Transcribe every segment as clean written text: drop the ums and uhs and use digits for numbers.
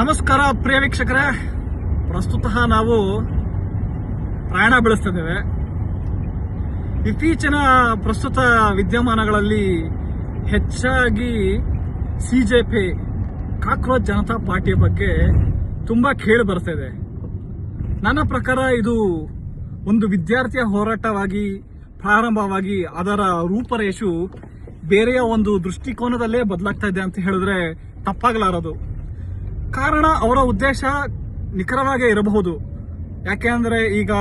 ನಮಸ್ಕಾರ ಪ್ರಿಯ ವೀಕ್ಷಕರೇ, ಪ್ರಸ್ತುತ ನಾವು ಪ್ರಯಾಣ ಬೆಳೆಸ್ತಿದ್ದೇವೆ. ಇತ್ತೀಚಿನ ಪ್ರಸ್ತುತ ವಿದ್ಯಮಾನಗಳಲ್ಲಿ ಹೆಚ್ಚಾಗಿ ಸಿಜೆಪಿ ಕಾಕ್ರೋಚ್ ಜನತಾ ಪಾರ್ಟಿಯ ಬಗ್ಗೆ ತುಂಬಾ ಕೇಳಿ ಬರ್ತಿದೆ. ನನ್ನ ಪ್ರಕಾರ ಇದು ಒಂದು ವಿದ್ಯಾರ್ಥಿಯ ಹೋರಾಟವಾಗಿ ಪ್ರಾರಂಭವಾಗಿ ಅದರ ರೂಪರೇಷು ಬೇರೆಯ ಒಂದು ದೃಷ್ಟಿಕೋನದಲ್ಲೇ ಬದಲಾಗ್ತಾ ಇದೆ ಅಂತ ಹೇಳಿದ್ರೆ ತಪ್ಪಾಗಲಾರದು. ಕಾರಣ ಅವರ ಉದ್ದೇಶ ನಿಖರವಾಗೇ ಇರಬಹುದು. ಯಾಕೆ ಈಗ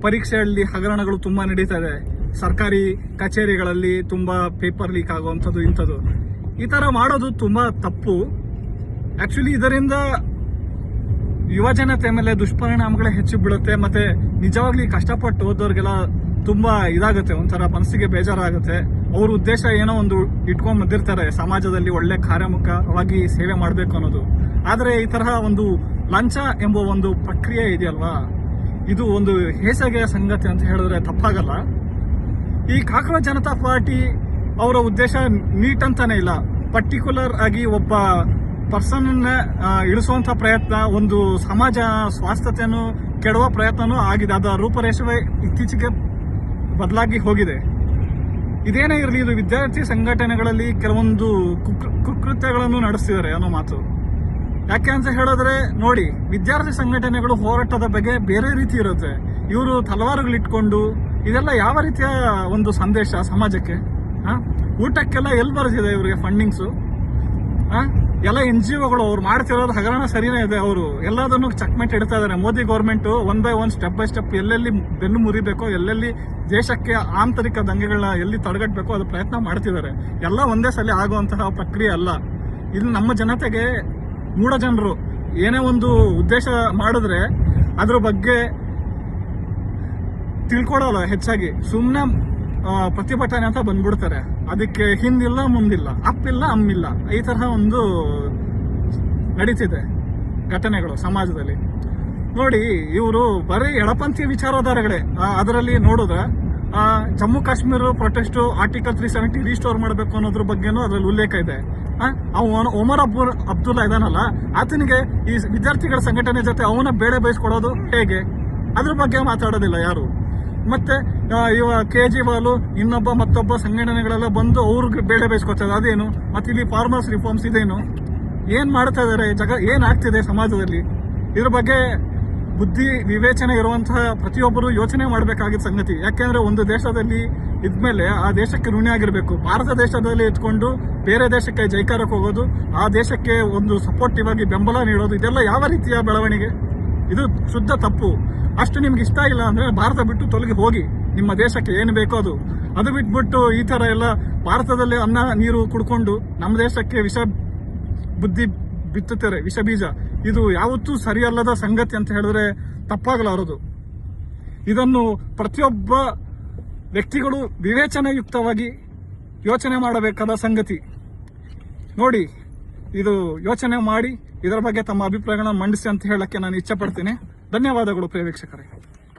ಪರೀಕ್ಷೆಯಲ್ಲಿ ಹಗರಣಗಳು ತುಂಬಾ ನಡೀತಾ ಇದೆ. ಸರ್ಕಾರಿ ಕಚೇರಿಗಳಲ್ಲಿ ತುಂಬಾ ಪೇಪರ್ ಲೀಕ್ ಆಗುವಂಥದ್ದು ಇಂಥದ್ದು ಈ ತರ ಮಾಡೋದು ತುಂಬಾ ತಪ್ಪು. ಆಕ್ಚುಲಿ ಇದರಿಂದ ಯುವಜನತೆ ಮೇಲೆ ದುಷ್ಪರಿಣಾಮಗಳೇ ಹೆಚ್ಚು ಬೀಳುತ್ತೆ. ಮತ್ತೆ ನಿಜವಾಗ್ಲಿ ಕಷ್ಟಪಟ್ಟು ಓದೋರ್ಗೆಲ್ಲ ತುಂಬಾ ಇದಾಗುತ್ತೆ, ಒಂಥರ ಮನಸ್ಸಿಗೆ ಬೇಜಾರಾಗುತ್ತೆ. ಅವ್ರ ಉದ್ದೇಶ ಏನೋ ಒಂದು ಇಟ್ಕೊಂಡ್ ಬಂದಿರ್ತಾರೆ, ಸಮಾಜದಲ್ಲಿ ಒಳ್ಳೆ ಕಾರ್ಯಮುಖವಾಗಿ ಸೇವೆ ಮಾಡಬೇಕು ಅನ್ನೋದು. ಆದರೆ ಈ ತರಹ ಒಂದು ಲಂಚ ಎಂಬ ಒಂದು ಪ್ರಕ್ರಿಯೆ ಇದೆಯಲ್ವಾ, ಇದು ಒಂದು ಹೇಸಗೆಯ ಸಂಗತಿ ಅಂತ ಹೇಳಿದ್ರೆ ತಪ್ಪಾಗಲ್ಲ. ಈ ಕಾಕ್ರೋಚ್ ಜನತಾ ಪಾರ್ಟಿ ಅವರ ಉದ್ದೇಶ ನೀಟ್ ಅಂತಾನೆ ಇಲ್ಲ. ಪರ್ಟಿಕ್ಯುಲರ್ ಆಗಿ ಒಬ್ಬ ಪರ್ಸನ್ ಇಳಿಸುವಂತ ಪ್ರಯತ್ನ, ಒಂದು ಸಮಾಜ ಸ್ವಾಸ್ಥ್ಯತೆಯನ್ನು ಕೆಡುವ ಪ್ರಯತ್ನನೂ ಆಗಿದೆ. ಅದರ ರೂಪರೇಷವೇ ಇತ್ತೀಚೆಗೆ ಬದಲಾಗಿ ಹೋಗಿದೆ. ಇದೇನೇ ಇರಲಿ, ಇದು ವಿದ್ಯಾರ್ಥಿ ಸಂಘಟನೆಗಳಲ್ಲಿ ಕೆಲವೊಂದು ಕುಕೃತ್ಯಗಳನ್ನು ನಡೆಸ್ತಿದ್ದಾರೆ ಅನ್ನೋ ಮಾತು. ಯಾಕೆ ಅಂತ ಹೇಳಿದ್ರೆ ನೋಡಿ, ವಿದ್ಯಾರ್ಥಿ ಸಂಘಟನೆಗಳು ಹೋರಾಟದ ಬಗ್ಗೆ ಬೇರೆ ರೀತಿ ಇರುತ್ತೆ. ಇವರು ತಲವಾರುಗಳಿಟ್ಕೊಂಡು ಇದೆಲ್ಲ ಯಾವ ರೀತಿಯ ಒಂದು ಸಂದೇಶ ಸಮಾಜಕ್ಕೆ? ಊಟಕ್ಕೆಲ್ಲ ಎಲ್ಲಿ ಬರುತ್ತಿದೆ ಇವರಿಗೆ ಫಂಡಿಂಗ್ಸು? ಎಲ್ಲ NGOಗಳು ಅವ್ರು ಮಾಡ್ತಿರೋದು ಹಗರಣ ಸರಿನೇ ಇದೆ. ಅವರು ಎಲ್ಲದನ್ನು ಚಕ್ಮೆಟ್ ಇಡ್ತಾ ಇದ್ದಾರೆ. Modi government one by one step by step ಎಲ್ಲೆಲ್ಲಿ ಬೆನ್ನು ಮುರಿಬೇಕೋ, ಎಲ್ಲೆಲ್ಲಿ ದೇಶಕ್ಕೆ ಆಂತರಿಕ ದಂಗೆಗಳನ್ನ ಎಲ್ಲಿ ತಡೆಗಟ್ಟಬೇಕೋ ಅದು ಪ್ರಯತ್ನ ಮಾಡ್ತಿದ್ದಾರೆ. ಎಲ್ಲ ಒಂದೇ ಸಲ ಆಗುವಂತಹ ಪ್ರಕ್ರಿಯೆ ಅಲ್ಲ. ಇದು ನಮ್ಮ ಜನತೆಗೆ ಮೂಢ ಜನರು ಏನೇ ಒಂದು ಉದ್ದೇಶ ಮಾಡಿದ್ರೆ ಅದ್ರ ಬಗ್ಗೆ ತಿಳ್ಕೊಳಲ್ಲ. ಹೆಚ್ಚಾಗಿ ಸುಮ್ಮನೆ ಪ್ರತಿಭಟನೆ ಅಂತ ಬಂದ್ಬಿಡ್ತಾರೆ. ಅದಕ್ಕೆ ಹಿಂದಿಲ್ಲ ಮುಂದಿಲ್ಲ, ಅಪ್ಪಿಲ್ಲ ಅಮ್ಮಿಲ್ಲ, ಈ ತರಹ ಒಂದು ನಡೀತಿದೆ ಘಟನೆಗಳು ಸಮಾಜದಲ್ಲಿ. ನೋಡಿ, ಇವರು ಬರೀ ಎಡಪಂಥೀಯ ವಿಚಾರಧಾರೆಗಳೇ. ಅದರಲ್ಲಿ ನೋಡಿದ್ರೆ Jammu Kashmir protest article 370 restore ಮಾಡಬೇಕು ಅನ್ನೋದ್ರ ಬಗ್ಗೆನೂ ಅದರಲ್ಲಿ ಉಲ್ಲೇಖ ಇದೆ. ಒಮರ್ ಅಬ್ದುಲ್ಲಾ ಇದಾನಲ್ಲ, ಆತನಿಗೆ ಈ ವಿದ್ಯಾರ್ಥಿಗಳ ಸಂಘಟನೆ ಜೊತೆ ಅವನ ಬೇಳೆ ಬೇಯಿಸ್ಕೊಡೋದು ಹೇಗೆ, ಅದ್ರ ಬಗ್ಗೆ ಮಾತಾಡೋದಿಲ್ಲ ಯಾರು. ಮತ್ತೆ ಇವ ಕೇಜ್ರಿವಾಲ್ ಇನ್ನೊಬ್ಬ ಮತ್ತೊಬ್ಬ ಸಂಘಟನೆಗಳೆಲ್ಲ ಬಂದು ಅವ್ರಿಗೆ ಬೇಳೆ ಬೇಯಿಸ್ಕೊತಾರೆ, ಅದೇನು? ಮತ್ತೆ ಇಲ್ಲಿ ಫಾರ್ಮರ್ಸ್ ರಿಫಾರ್ಮ್ಸ್ ಇದೇನು? ಏನ್ ಮಾಡ್ತಾ ಇದಾರೆ? ಏನಾಗ್ತಿದೆ ಸಮಾಜದಲ್ಲಿ? ಇದ್ರ ಬಗ್ಗೆ ಬುದ್ಧಿ ವಿವೇಚನೆ ಇರುವಂತಹ ಪ್ರತಿಯೊಬ್ಬರು ಯೋಚನೆ ಮಾಡಬೇಕಾಗಿದ್ದ ಸಂಗತಿ. ಯಾಕೆಂದ್ರೆ ಒಂದು ದೇಶದಲ್ಲಿ ಇದ್ಮೇಲೆ ಆ ದೇಶಕ್ಕೆ ಋಣಿಯಾಗಿರ್ಬೇಕು. ಭಾರತ ದೇಶದಲ್ಲಿ ಇಟ್ಕೊಂಡು ಬೇರೆ ದೇಶಕ್ಕೆ ಜೈಕಾರಕ್ಕೆ ಹೋಗೋದು, ಆ ದೇಶಕ್ಕೆ ಒಂದು ಸಪೋರ್ಟಿವ್ ಆಗಿ ಬೆಂಬಲ ನೀಡೋದು, ಇದೆಲ್ಲ ಯಾವ ರೀತಿಯ ಬೆಳವಣಿಗೆ? ಇದು ಶುದ್ಧ ತಪ್ಪು. ಅಷ್ಟು ನಿಮ್ಗೆ ಇಷ್ಟ ಇಲ್ಲ ಅಂದ್ರೆ ಭಾರತ ಬಿಟ್ಟು ತೊಲಗಿ ಹೋಗಿ, ನಿಮ್ಮ ದೇಶಕ್ಕೆ ಏನು ಬೇಕೋ ಅದು ಬಿಟ್ಬಿಟ್ಟು ಈ ತರ ಎಲ್ಲ ಭಾರತದಲ್ಲಿ ಅನ್ನ ನೀರು ಕುಡ್ಕೊಂಡು ನಮ್ಮ ದೇಶಕ್ಕೆ ವಿಷ ಬುದ್ಧಿ ಬಿತ್ತುತ್ತಾರೆ, ವಿಷ ಬೀಜ. ಇದು ಯಾವತ್ತೂ ಸರಿಯಲ್ಲದ ಸಂಗತಿ ಅಂತ ಹೇಳಿದ್ರೆ ತಪ್ಪಾಗಲಾರದು. ಇದನ್ನು ಪ್ರತಿಯೊಬ್ಬ ವ್ಯಕ್ತಿಗಳು ವಿವೇಚನೆಯುಕ್ತವಾಗಿ ಯೋಚನೆ ಮಾಡಬೇಕಾದ ಸಂಗತಿ. ನೋಡಿ, ಇದು ಯೋಚನೆ ಮಾಡಿ ಇದರ ಬಗ್ಗೆ ತಮ್ಮ ಅಭಿಪ್ರಾಯಗಳನ್ನು ಮಂಡಿಸಿ ಅಂತ ಹೇಳಕ್ಕೆ ನಾನು ಇಚ್ಛೆ ಪಡ್ತೀನಿ. ಧನ್ಯವಾದಗಳು ಪ್ರಿಯ ವೀಕ್ಷಕರೇ.